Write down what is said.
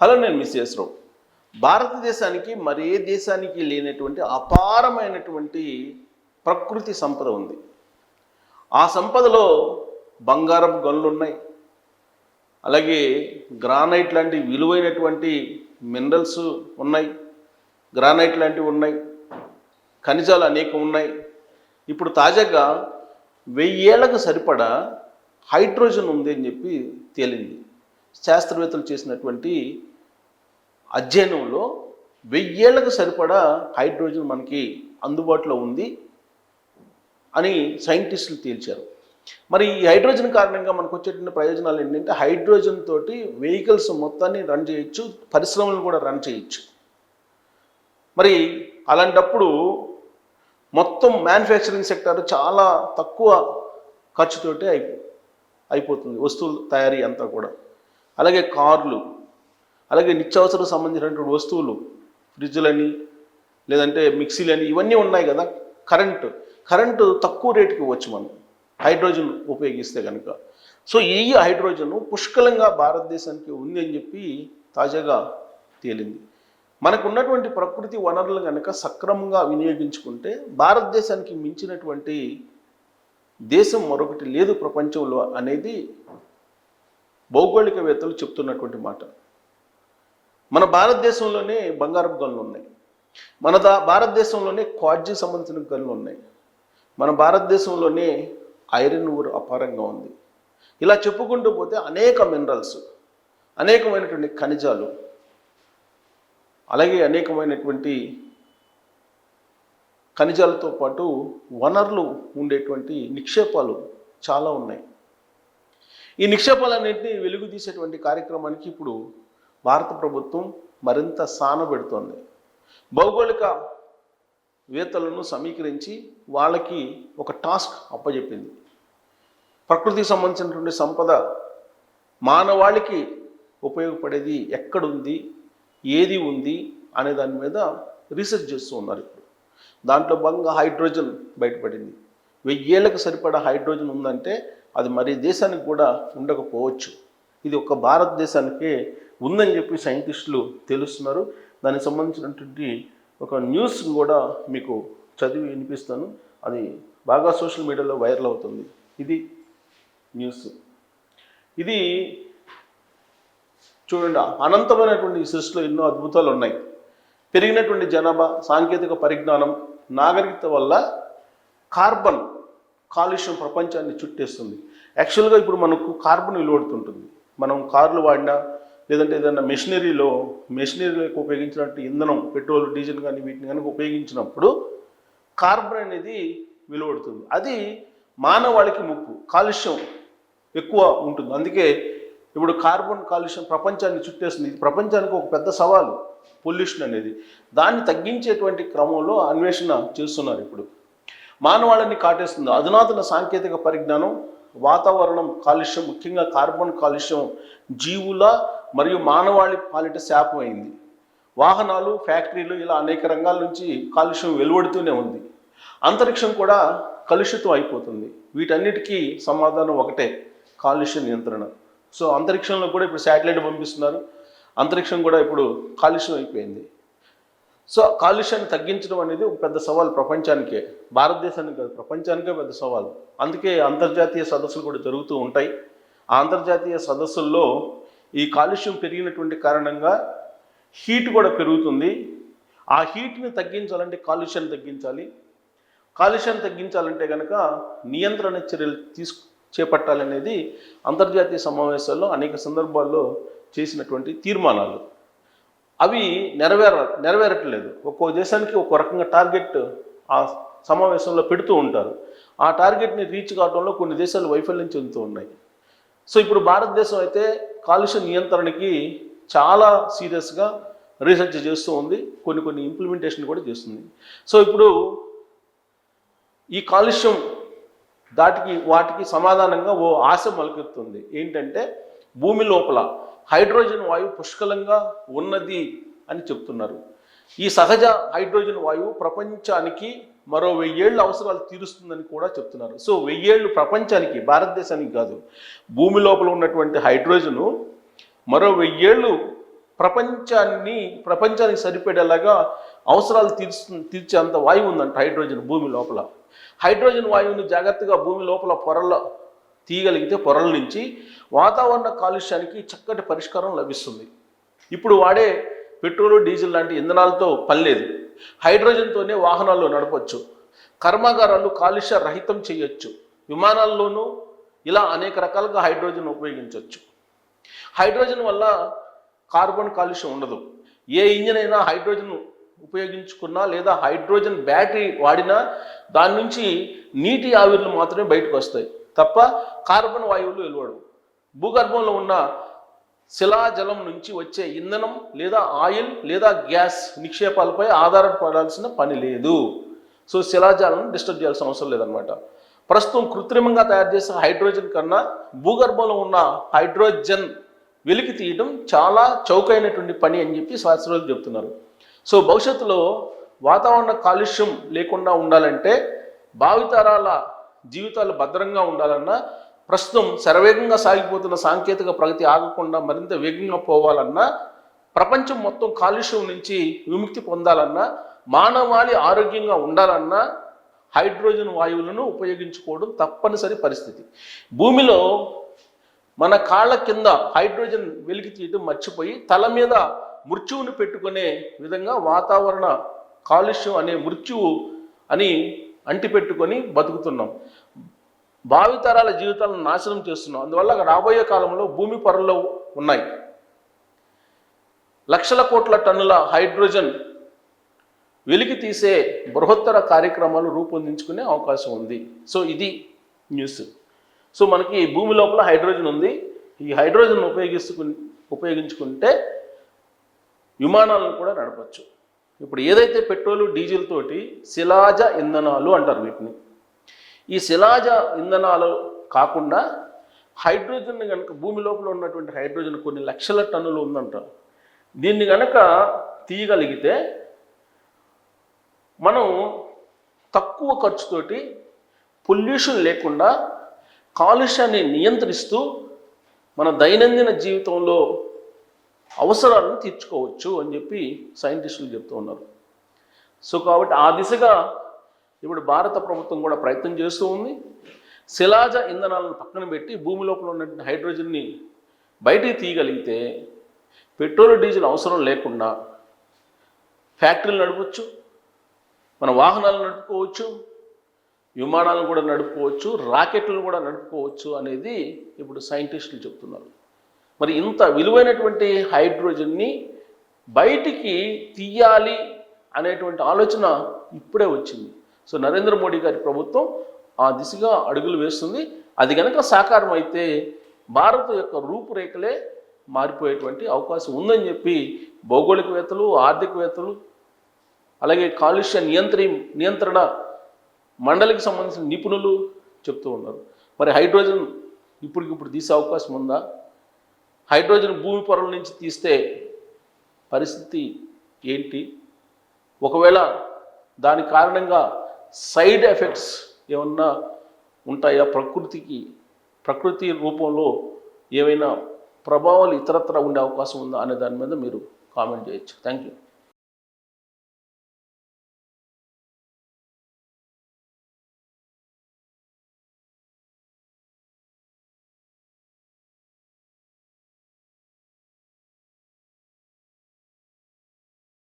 Hello, నేను miss రావు. భారతదేశానికి మరి ఏ దేశానికి లేనటువంటి అపారమైనటువంటి ప్రకృతి సంపద ఉంది. ఆ సంపదలో బంగారపు గనులు ఉన్నాయి, అలాగే గ్రానైట్ లాంటి విలువైనటువంటి మినరల్స్ ఉన్నాయి, గ్రానైట్ లాంటివి ఉన్నాయి, ఖనిజాలు అనేకం ఉన్నాయి. ఇప్పుడు తాజాగా 1000 ఏళ్లకు సరిపడా హైడ్రోజన్ ఉంది అని చెప్పి తేలింది. శాస్త్రవేత్తలు చేసినటువంటి అధ్యయనంలో 1000 ఏళ్లకు సరిపడా హైడ్రోజన్ మనకి అందుబాటులో ఉంది అని సైంటిస్టులు తేల్చారు. మరి ఈ హైడ్రోజన్ కారణంగా మనకు వచ్చేటువంటి ప్రయోజనాలు ఏంటంటే, హైడ్రోజన్ తోటి వెహికల్స్ మొత్తాన్ని రన్ చేయొచ్చు, పరిశ్రమలను కూడా రన్ చేయొచ్చు. మరి అలాంటప్పుడు మొత్తం మ్యానుఫ్యాక్చరింగ్ సెక్టర్ చాలా తక్కువ ఖర్చుతోటే అయిపోతుంది, వస్తువుల తయారీ అంతా కూడా. అలాగే కార్లు, అలాగే నిత్యావసర సంబంధించినటువంటి వస్తువులు, ఫ్రిడ్జ్లని లేదంటే మిక్సీలని, ఇవన్నీ ఉన్నాయి కదా. కరెంటు తక్కువ రేటుకి ఇవ్వచ్చు మనం హైడ్రోజన్ ఉపయోగిస్తే కనుక. సో ఈ హైడ్రోజన్ పుష్కలంగా భారతదేశానికి ఉంది అని చెప్పి తాజాగా తేలింది. మనకు ఉన్నటువంటి ప్రకృతి వనరులు కనుక సక్రమంగా వినియోగించుకుంటే భారతదేశానికి మించినటువంటి దేశం మరొకటి లేదు ప్రపంచంలో అనేది భౌగోళికవేత్తలు చెప్తున్నటువంటి మాట. మన భారతదేశంలోనే బంగారపు గనులు ఉన్నాయి, మన భారతదేశంలోనే క్వార్జీ సంబంధించిన గనులు ఉన్నాయి, మన భారతదేశంలోనే ఐరన్ ఓర్ అపారంగా ఉంది. ఇలా చెప్పుకుంటూ పోతే అనేక మినరల్స్, అనేకమైనటువంటి ఖనిజాలు, అలాగే అనేకమైనటువంటి ఖనిజాలతో పాటు వనరులు ఉండేటువంటి నిక్షేపాలు చాలా ఉన్నాయి. ఈ నిక్షేపాలన్నింటినీ వెలుగు తీసేటువంటి కార్యక్రమానికి ఇప్పుడు భారత ప్రభుత్వం మరింత సానబెడుతోంది. భౌగోళిక వేత్తలను సమీకరించి వాళ్ళకి ఒక టాస్క్ అప్పచెప్పింది. ప్రకృతికి సంబంధించినటువంటి సంపద మానవాళికి ఉపయోగపడేది ఎక్కడుంది, ఏది ఉంది అనే దాని మీద రీసెర్చ్ చేస్తూ ఉన్నారు. ఇప్పుడు దాంట్లో భాగంగా హైడ్రోజన్ బయటపడింది. 1000 ఏళ్లకు సరిపడా హైడ్రోజన్ ఉందంటే అది మరి దేశానికి కూడా ఉండకపోవచ్చు. ఇది ఒక భారతదేశానికే ఉందని చెప్పి సైంటిస్టులు తెలుస్తున్నారు. దానికి సంబంధించినటువంటి ఒక న్యూస్ కూడా మీకు చదివి వినిపిస్తాను. అది బాగా సోషల్ మీడియాలో వైరల్ అవుతుంది. ఇది న్యూస్. ఇది చూడండి, అనంతమైనటువంటి ఈ సృష్టిలో ఎన్నో అద్భుతాలు ఉన్నాయి. పెరిగినటువంటి జనాభా, సాంకేతిక పరిజ్ఞానం, నాగరికత వల్ల కార్బన్ కాలుష్యం ప్రపంచాన్ని చుట్టేస్తుంది. యాక్చువల్గా ఇప్పుడు మనకు కార్బన్ వెలువడుతుంటుంది. మనం కార్లు వాడినా లేదంటే ఏదైనా మెషినరీలకు ఉపయోగించినట్టు ఇంధనం, పెట్రోల్, డీజిల్ కానీ వీటిని కనుక ఉపయోగించినప్పుడు కార్బన్ అనేది వెలువడుతుంది. అది మానవాళికి ముప్పు, కాలుష్యం ఎక్కువ ఉంటుంది. అందుకే ఇప్పుడు కార్బన్ కాలుష్యం ప్రపంచాన్ని చుట్టేస్తుంది. ఇది ప్రపంచానికి ఒక పెద్ద సవాలు, పొల్యూషన్ అనేది. దాన్ని తగ్గించేటువంటి క్రమంలో అన్వేషణ చేస్తున్నారు. ఇప్పుడు మానవాళిని కాటేస్తుంది అధునాతన సాంకేతిక పరిజ్ఞానం. వాతావరణం కాలుష్యం, ముఖ్యంగా కార్బన్ కాలుష్యం జీవుల మరియు మానవాళి పాలిట శాపం అయింది. వాహనాలు, ఫ్యాక్టరీలు, ఇలా అనేక రంగాల నుంచి కాలుష్యం వెలువడుతూనే ఉంది. అంతరిక్షం కూడా కలుషితం అయిపోతుంది. వీటన్నిటికీ సమాధానం ఒకటే, కాలుష్య నియంత్రణ. సో అంతరిక్షంలో కూడా ఇప్పుడు శాటిలైట్ పంపిస్తున్నారు. అంతరిక్షం కూడా ఇప్పుడు కాలుష్యం అయిపోయింది. సో కాలుష్యాన్ని తగ్గించడం అనేది ఒక పెద్ద సవాల్ ప్రపంచానికే, భారతదేశానికి కాదు, ప్రపంచానికే పెద్ద సవాల్. అందుకే అంతర్జాతీయ సదస్సులు కూడా జరుగుతూ ఉంటాయి. ఆ అంతర్జాతీయ సదస్సుల్లో ఈ కాలుష్యం పెరిగినటువంటి కారణంగా హీట్ కూడా పెరుగుతుంది. ఆ హీట్ని తగ్గించాలంటే కాలుష్యాన్ని తగ్గించాలి. కాలుష్యాన్ని తగ్గించాలంటే కనుక నియంత్రణ చర్యలు చేపట్టాలనేది అంతర్జాతీయ సమావేశాల్లో అనేక సందర్భాల్లో చేసినటువంటి తీర్మానాలు. అవి నెరవేరట్లేదు. ఒక్కో దేశానికి ఒక్కో రకంగా టార్గెట్ ఆ సమావేశంలో పెడుతూ ఉంటారు. ఆ టార్గెట్ని రీచ్ కావడంలో కొన్ని దేశాలు వైఫల్యం చెందుతూ ఉన్నాయి. సో ఇప్పుడు భారతదేశం అయితే కాలుష్య నియంత్రణకి చాలా సీరియస్గా రీసెర్చ్ చేస్తూ ఉంది, కొన్ని ఇంప్లిమెంటేషన్ కూడా చేస్తుంది. సో ఇప్పుడు ఈ కాలుష్యం వాటికి సమాధానంగా ఓ ఆశ మొలకెత్తుంది. ఏంటంటే, భూమి లోపల హైడ్రోజన్ వాయువు పుష్కలంగా ఉన్నది అని చెప్తున్నారు. ఈ సహజ హైడ్రోజన్ వాయువు ప్రపంచానికి మరో 1000 ఏళ్ళ అవసరాలు తీరుస్తుందని కూడా చెప్తున్నారు. సో 1000 ఏళ్ళు ప్రపంచానికి, భారతదేశానికి కాదు, భూమి లోపల ఉన్నటువంటి హైడ్రోజను మరో 1000 ఏళ్ళు ప్రపంచానికి సరిపడేలాగా అవసరాలు తీర్చేంత వాయువు ఉందంట హైడ్రోజన్ భూమి లోపల. హైడ్రోజన్ వాయువుని జాగ్రత్తగా భూమి లోపల పొరల్లో తీయగలిగితే పొరల నుంచి వాతావరణ కాలుష్యానికి చక్కటి పరిష్కారం లభిస్తుంది. ఇప్పుడు వాడే పెట్రోలు, డీజిల్ లాంటి ఇంధనాలతో పని లేదు. హైడ్రోజన్తోనే వాహనాలు నడపచ్చు, కర్మాగారాలు కాలుష్య రహితం చేయొచ్చు, విమానాల్లోనూ ఇలా అనేక రకాలుగా హైడ్రోజన్ ఉపయోగించవచ్చు. హైడ్రోజన్ వల్ల కార్బన్ కాలుష్యం ఉండదు. ఏ ఇంజిన్ అయినా హైడ్రోజన్ ఉపయోగించుకున్నా లేదా హైడ్రోజన్ బ్యాటరీ వాడినా దాని నుంచి నీటి ఆవిర్లు మాత్రమే బయటకు వస్తాయి తప్ప కార్బన్ వాయువులు వెలువడవు. భూగర్భంలో ఉన్న శిలాజలం నుంచి వచ్చే ఇంధనం లేదా ఆయిల్ లేదా గ్యాస్ నిక్షేపాలపై ఆధారపడాల్సిన పని లేదు. సో శిలాజాలను డిస్టర్బ్ చేయాల్సిన అవసరం లేదనమాట. ప్రస్తుతం కృత్రిమంగా తయారు చేసే హైడ్రోజన్ కన్నా భూగర్భంలో ఉన్న హైడ్రోజన్ వెలికి తీయడం చాలా చౌకైనటువంటి పని అని చెప్పి శాస్త్రవేత్తలు చెప్తున్నారు. సో భవిష్యత్తులో వాతావరణ కాలుష్యం లేకుండా ఉండాలంటే, భావితరాల జీవితాలు భద్రంగా ఉండాలన్నా, ప్రస్తుతం శరవేగంగా సాగిపోతున్న సాంకేతిక ప్రగతి ఆగకుండా మరింత వేగంగా పోవాలన్నా, ప్రపంచం మొత్తం కాలుష్యం నుంచి విముక్తి పొందాలన్నా, మానవాళి ఆరోగ్యంగా ఉండాలన్నా హైడ్రోజన్ వాయువులను ఉపయోగించుకోవడం తప్పనిసరి పరిస్థితి. భూమిలో మన కాళ్ళ కింద హైడ్రోజన్ వెలికి తీయడం మర్చిపోయి తల మీద మృత్యువుని పెట్టుకునే విధంగా వాతావరణ కాలుష్యం అనే మృత్యువు అని అంటిపెట్టుకొని బతుకుతున్నాం. భావితరాల జీవితాలను నాశనం చేస్తున్నాం. అందువల్ల రాబోయే కాలంలో భూమి పొరల్లో ఉన్నాయి లక్షల కోట్ల టన్నుల హైడ్రోజన్ వెలికి తీసే బృహత్తర కార్యక్రమాలు రూపొందించుకునే అవకాశం ఉంది. సో ఇది న్యూస్. సో మనకి భూమి లోపల హైడ్రోజన్ ఉంది. ఈ హైడ్రోజన్ ఉపయోగించుకుంటే విమానాలను కూడా నడపచ్చు. ఇప్పుడు ఏదైతే పెట్రోలు, డీజిల్ తోటి శిలాజ ఇంధనాలు అంటారు వీటిని. ఈ శిలాజ ఇంధనాలు కాకుండా హైడ్రోజన్ కనుక భూమి లోపల ఉన్నటువంటి హైడ్రోజన్ కొన్ని లక్షల టన్నులు ఉందంటారు. దీన్ని కనుక తీయగలిగితే మనం తక్కువ ఖర్చుతోటి పొల్యూషన్ లేకుండా కాలుష్యాన్ని నియంత్రిస్తూ మన దైనందిన జీవితంలో అవసరాలను తీర్చుకోవచ్చు అని చెప్పి సైంటిస్టులు చెప్తూ ఉన్నారు. సో కాబట్టి ఆ దిశగా ఇప్పుడు భారత ప్రభుత్వం కూడా ప్రయత్నం చేస్తూ ఉంది. శిలాజ ఇంధనాలను పక్కన పెట్టి భూమి లోపల ఉన్న హైడ్రోజన్ని బయటికి తీయగలిగితే పెట్రోల్, డీజిల్ అవసరం లేకుండా ఫ్యాక్టరీలు నడపచ్చు, మన వాహనాలు నడుపుకోవచ్చు, విమానాలను కూడా నడుపుకోవచ్చు, రాకెట్లను కూడా నడుపుకోవచ్చు అనేది ఇప్పుడు సైంటిస్టులు చెప్తున్నారు. మరి ఇంత విలువైనటువంటి హైడ్రోజన్ని బయటికి తీయాలి అనేటువంటి ఆలోచన ఇప్పుడే వచ్చింది. సో నరేంద్ర మోడీ గారి ప్రభుత్వం ఆ దిశగా అడుగులు వేస్తుంది. అది కనుక సాకారం అయితే భారత్ యొక్క రూపురేఖలే మారిపోయేటువంటి అవకాశం ఉందని చెప్పి భౌగోళికవేత్తలు, ఆర్థికవేత్తలు, అలాగే కాలుష్య నియంత్రణ మండలికి సంబంధించిన నిపుణులు చెప్తూ ఉన్నారు. మరి హైడ్రోజన్ ఇప్పటికిప్పుడు తీసే అవకాశం ఉందా? హైడ్రోజన్ భూమి పొరల నుంచి తీస్తే పరిస్థితి ఏంటి? ఒకవేళ దాని కారణంగా సైడ్ ఎఫెక్ట్స్ ఏమన్నా ఉంటాయా? ప్రకృతి రూపంలో ఏమైనా ప్రభావాలు ఇతరత్ర ఉండే అవకాశం ఉందా అనే దాని మీద మీరు కామెంట్ చేయొచ్చు. Thank you.